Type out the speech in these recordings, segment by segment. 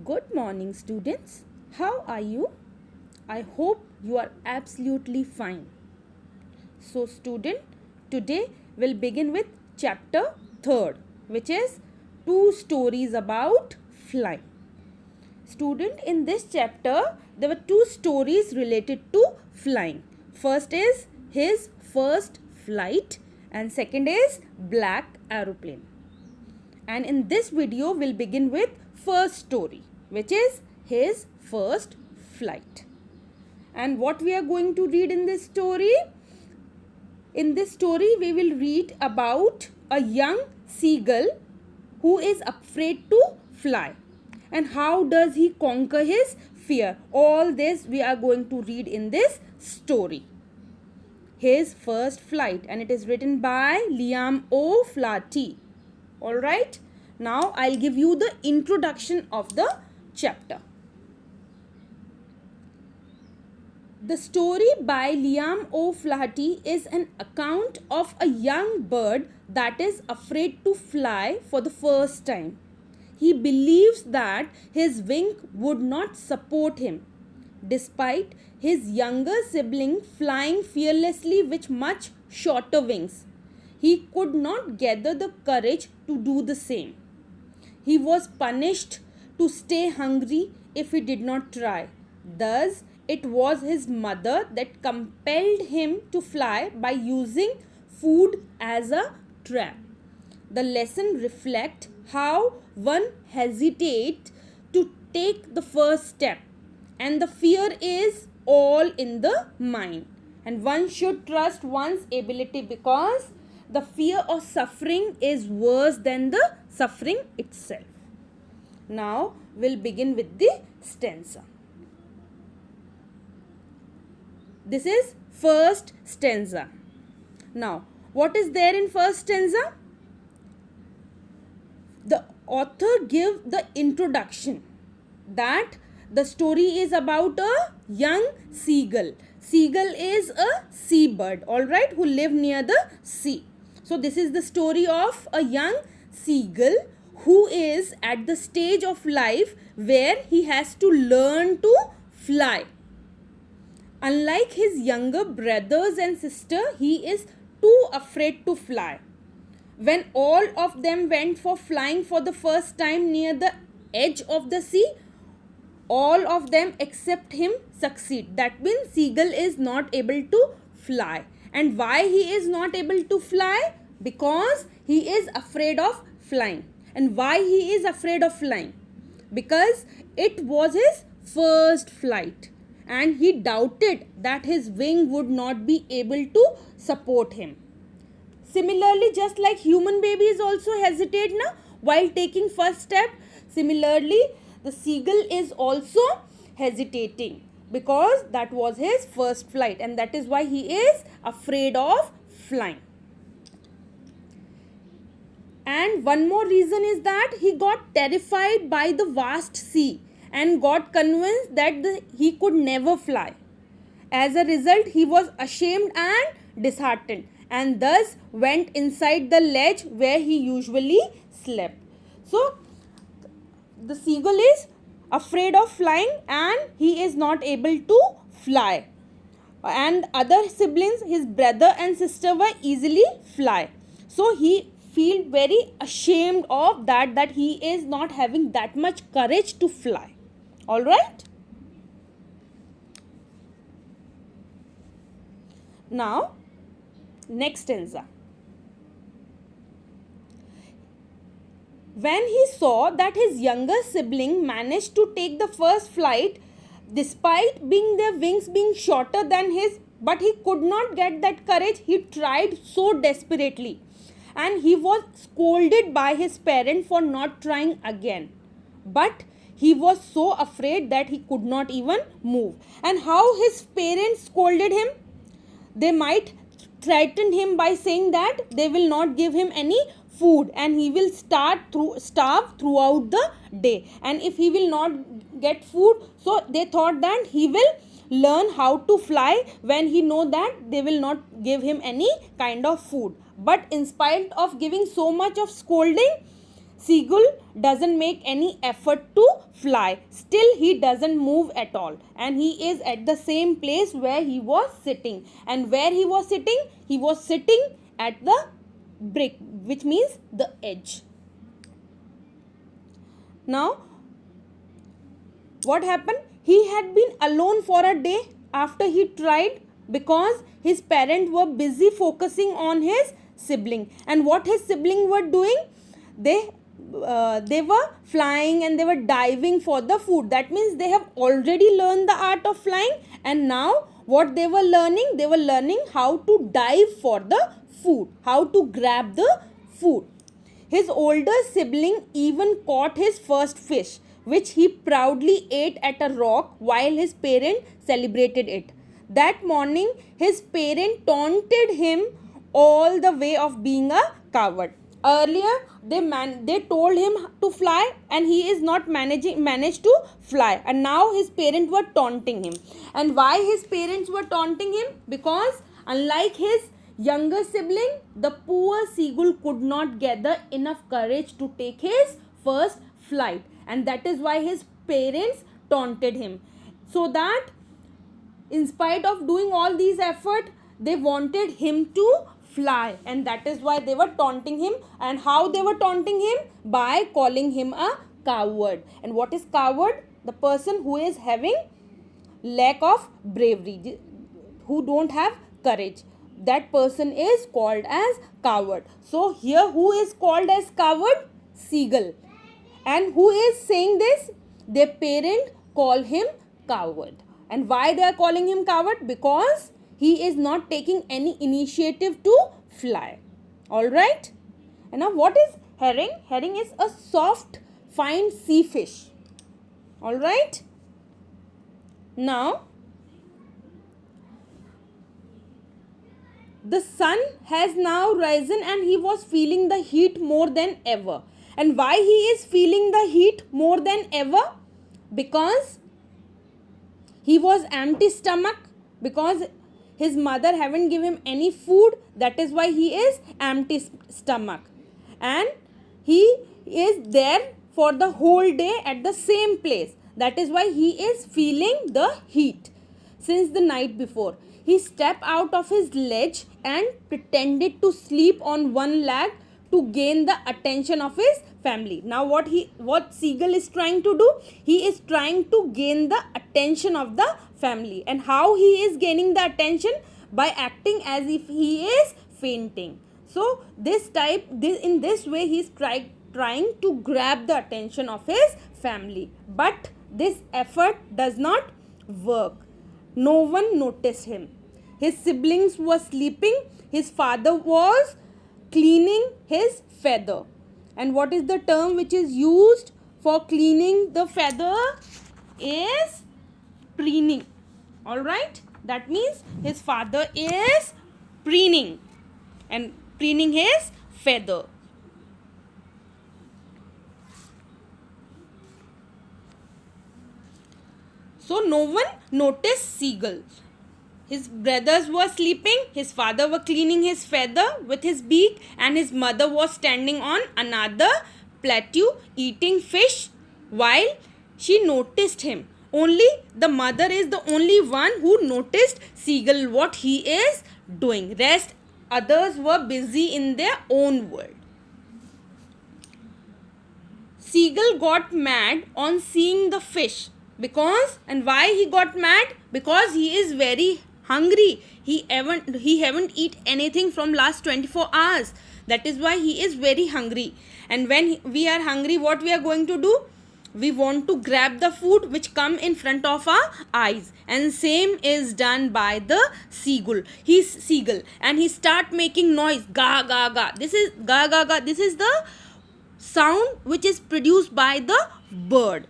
Good morning, students. How are you? I hope you are absolutely fine. So, student, today we'll begin with chapter 3, which is two stories about flying. Student, in this chapter, there were two stories related to flying. First is his first flight, and second is black aeroplane. And in this video, we'll begin with first story, which is his first flight. And what we are going to read in this story? In this story, we will read about a young seagull who is afraid to fly. And how does he conquer his fear? All this we are going to read in this story. His first flight, and it is written by Liam O'Flaherty. Alright, now I'll give you the introduction of the chapter. The story by Liam O'Flaherty is an account of a young bird that is afraid to fly for the first time. He believes that his wing would not support him, despite his younger sibling flying fearlessly with much shorter wings. He could not gather the courage to do the same. He was punished to stay hungry if he did not try. Thus, it was his mother that compelled him to fly by using food as a trap. The lesson reflects how one hesitates to take the first step, and the fear is all in the mind. And one should trust one's ability, because the fear of suffering is worse than the suffering itself. Now we'll begin with the stanza. This is first stanza. Now, what is there in first stanza? The author gives the introduction that the story is about a young seagull. Seagull is a seabird, alright, who live near the sea. So this is the story of a young seagull who is at the stage of life where he has to learn to fly. Unlike his younger brothers and sister, he is too afraid to fly. When all of them went for flying for the first time near the edge of the sea, all of them except him succeed. That means seagull is not able to fly. And why he is not able to fly? Because he is afraid of flying. And why he is afraid of flying? Because it was his first flight, and he doubted that his wing would not be able to support him. Similarly, just like human babies also hesitate while taking first step, similarly the seagull is also hesitating, because that was his first flight, and that is why he is afraid of flying. And one more reason is that he got terrified by the vast sea and got convinced that he could never fly. As a result, he was ashamed and disheartened, and thus went inside the ledge where he usually slept. So the seagull is afraid of flying and he is not able to fly. And other siblings, his brother and sister, were easily fly. So he feel very ashamed of that he is not having that much courage to fly. Alright? Now, next stanza. When he saw that his younger sibling managed to take the first flight, despite their wings being shorter than his, but he could not get that courage, he tried so desperately. And he was scolded by his parent for not trying again. But he was so afraid that he could not even move. And how his parents scolded him? They might threaten him by saying that they will not give him any food and he will starve throughout the day. And if he will not get food, so they thought that he will learn how to fly when he know that they will not give him any kind of food. But in spite of giving so much of scolding, Seagull doesn't make any effort to fly. Still, he doesn't move at all. And he is at the same place where he was sitting. And where he was sitting? He was sitting at the brick, which means the edge. Now, what happened? He had been alone for a day after he tried, because his parents were busy focusing on his sibling. And what his sibling were doing? They were flying and they were diving for the food. That means they have already learned the art of flying, and now what they were learning? They were learning how to dive for the food, how to grab the food. His older sibling even caught his first fish, which he proudly ate at a rock while his parent celebrated it. That morning, his parent taunted him all the way of being a coward. Earlier, they told him to fly, and he is not managed to fly. And now his parents were taunting him. And why his parents were taunting him? Because unlike his younger sibling, the poor seagull could not gather enough courage to take his first flight, and that is why his parents taunted him. So that in spite of doing all these effort, they wanted him to fly, and that is why they were taunting him. And how they were taunting him? By calling him a coward. And what is coward? The person who is having lack of bravery, who don't have courage. That person is called as coward. So here, who is called as coward? Seagull. And who is saying this? Their parent call him coward. And why they are calling him coward? Because he is not taking any initiative to fly. Alright. And now what is herring? Herring is a soft, fine sea fish. Alright. Now, the sun has now risen and he was feeling the heat more than ever. And why he is feeling the heat more than ever? Because he was empty stomach, because his mother haven't given him any food. That is why he is empty stomach. And he is there for the whole day at the same place. That is why he is feeling the heat since the night before. He stepped out of his ledge and pretended to sleep on one leg to gain the attention of his family. Now what Seagull is trying to do? He is trying to gain the attention of the family. And how he is gaining the attention? By acting as if he is fainting. So in this way he is trying to grab the attention of his family. But this effort does not work. No one noticed him. His siblings were sleeping. His father was cleaning his feather. And what is the term which is used for cleaning the feather? Is preening. Alright? That means his father is preening and preening his feather. So no one noticed Seagull. His brothers were sleeping, his father was cleaning his feather with his beak, and his mother was standing on another plateau eating fish while she noticed him. Only the mother is the only one who noticed Seagull, what he is doing. Rest others were busy in their own world. Seagull got mad on seeing the fish. And why he got mad? Because he is very hungry. He haven't eat anything from last 24 hours. That is why he is very hungry. And when we are hungry, what we are going to do? We want to grab the food which come in front of our eyes. And same is done by the seagull. He's seagull. And he start making noise. Ga ga ga. This is ga ga ga. This is the sound which is produced by the bird.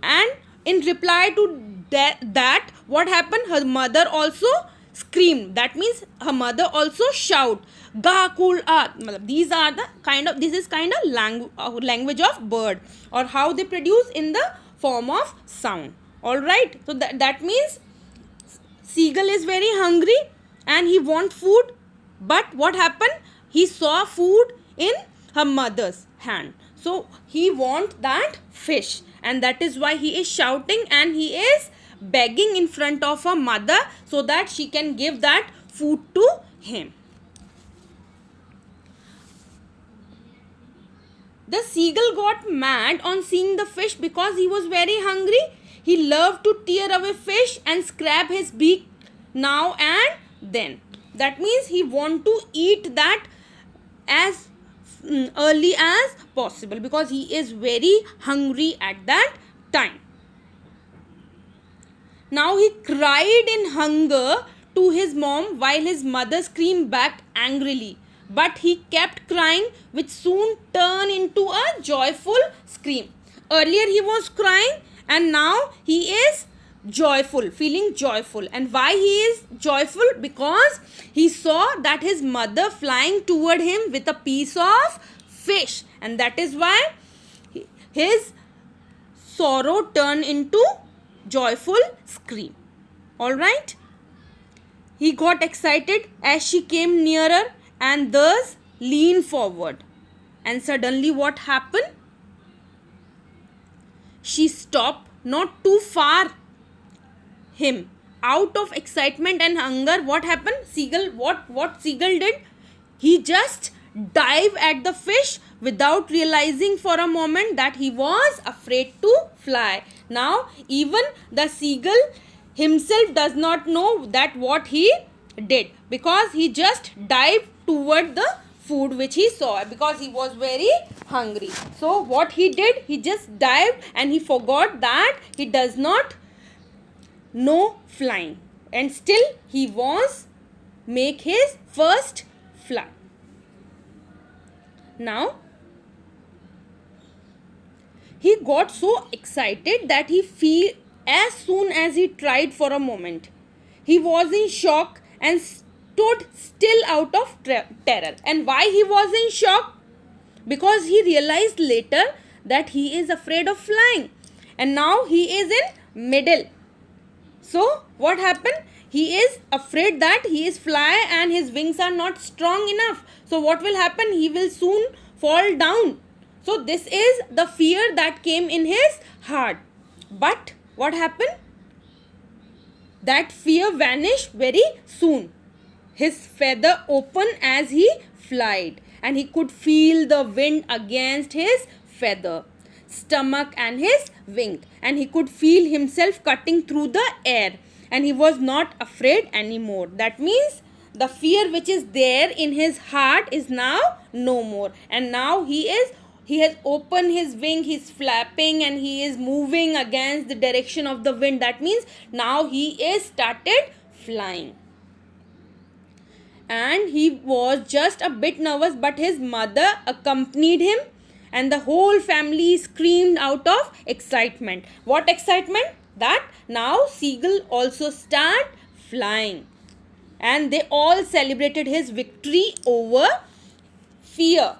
And in reply to that, what happened? Her mother also screamed. That means her mother also shout. Ga kul a. These are the this is kind of language of bird, or how they produce in the form of sound. Alright. So that means seagull is very hungry and he want food. But what happened? He saw food in her mother's hand. So he wants that fish, and that is why he is shouting and he is begging in front of her mother so that she can give that food to him. The seagull got mad on seeing the fish because he was very hungry. He loved to tear away fish and scrap his beak now and then. That means he want to eat that as early as possible because he is very hungry at that time. Now he cried in hunger to his mom while his mother screamed back angrily. But he kept crying, which soon turned into a joyful scream. Earlier he was crying and now he is joyful, feeling joyful. And why he is joyful? Because he saw that his mother flying toward him with a piece of fish. And that is why his sorrow turned into joyful scream. Alright? He got excited as she came nearer and thus leaned forward. And suddenly what happened? She stopped not too far him. Out of excitement and hunger, what happened? What Seagull did? He just dived at the fish without realizing for a moment that he was afraid to fly. Now even the seagull himself does not know that what he did, because he just dived toward the food which he saw because he was very hungry. So what he did, he just dived and he forgot that he does not know flying, and still he was make his first fly. Now he got so excited that he feel as soon as he tried for a moment, he was in shock and stood still out of terror. And why he was in shock? Because he realized later that he is afraid of flying, and now he is in middle. So what happened? He is afraid that he is fly and his wings are not strong enough. So what will happen? He will soon fall down. So this is the fear that came in his heart. But what happened? That fear vanished very soon. His feather opened as he flied, and he could feel the wind against his feather, stomach and his wing, and he could feel himself cutting through the air, and he was not afraid anymore. That means the fear which is there in his heart is now no more, and now he has opened his wing, he's flapping and he is moving against the direction of the wind. That means now he is started flying. And he was just a bit nervous, but his mother accompanied him and the whole family screamed out of excitement. What excitement? That now seagull also start flying, and they all celebrated his victory over fear.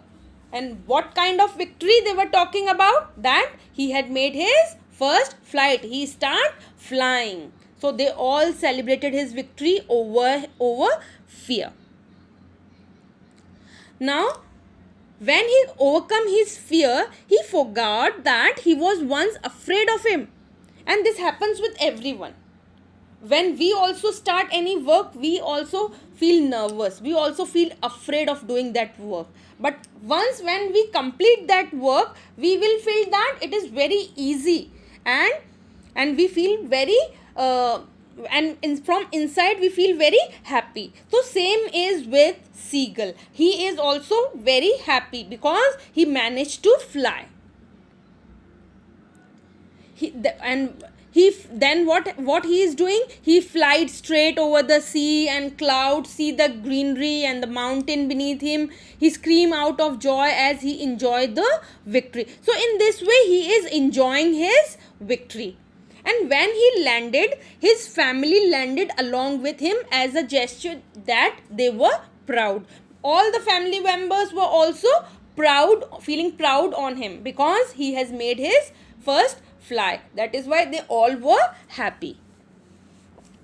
And what kind of victory they were talking about? That he had made his first flight, he start flying. So they all celebrated his victory over fear. Now when he overcome his fear, he forgot that he was once afraid of him. And this happens with everyone. When we also start any work, we also feel nervous. We also feel afraid of doing that work. But once when we complete that work, we will feel that it is very easy. And we feel very from inside we feel very happy. So same is with seagull. He is also very happy because he managed to fly. Then what he is doing? He flied straight over the sea and clouds, see the greenery and the mountain beneath him. He screamed out of joy as he enjoyed the victory. So in this way he is enjoying his victory. And when he landed, his family landed along with him as a gesture that they were proud. All the family members were also proud, feeling proud on him because he has made his first fly. That is why they all were happy.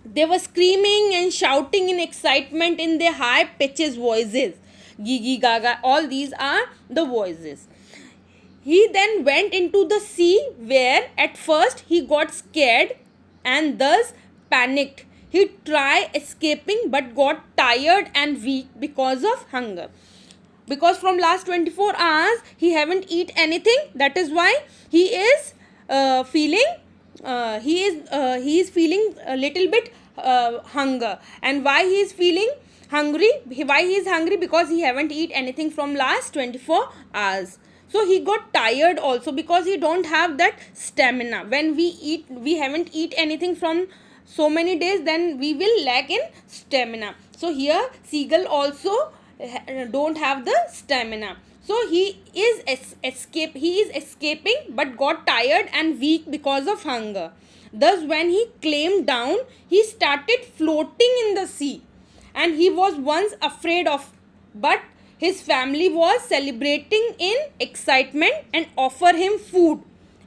They were screaming and shouting in excitement in their high pitches voices. Gigi, gaga, all these are the voices. He then went into the sea, where at first he got scared and thus panicked. He tried escaping but got tired and weak because of hunger. Because from last 24 hours he haven't eat anything, that is why he is feeling he is feeling a little bit hunger. And why he is feeling hungry, why he is hungry, because he haven't eat anything from last 24 hours. So he got tired also, because he don't have that stamina. When we haven't eat anything from so many days, then we will lack in stamina. So here seagull also don't have the stamina. So he is escaping but got tired and weak because of hunger. Thus when he climbed down, he started floating in the sea, and he was once afraid of, but his family was celebrating in excitement and offer him food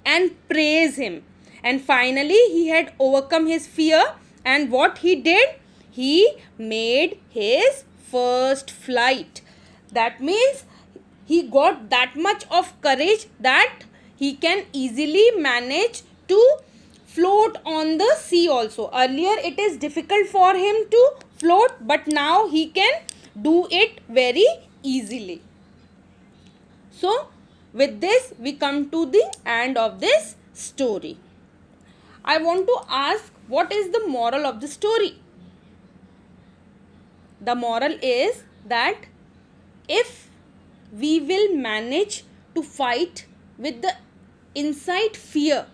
and praise him. And finally he had overcome his fear, and what he did, he made his first flight. That means he got that much of courage that he can easily manage to float on the sea also. Earlier it is difficult for him to float, but now he can do it very easily. So with this we come to the end of this story. I want to ask, what is the moral of the story? The moral is that if we will manage to fight with the inside fear,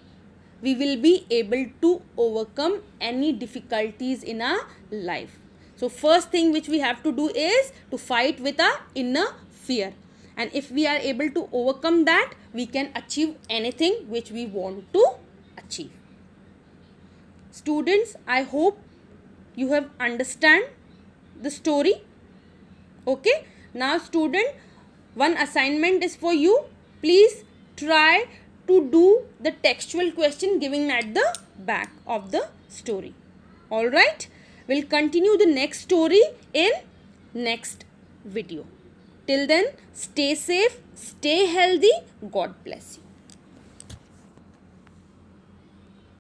we will be able to overcome any difficulties in our life. So first thing which we have to do is to fight with our inner fear. And if we are able to overcome that, we can achieve anything which we want to achieve. Students, I hope you have understand the story. Okay, now student, one assignment is for you. Please try to do the textual question given at the back of the story. All right, we'll continue the next story in next video. Till then, stay safe, stay healthy. God bless you.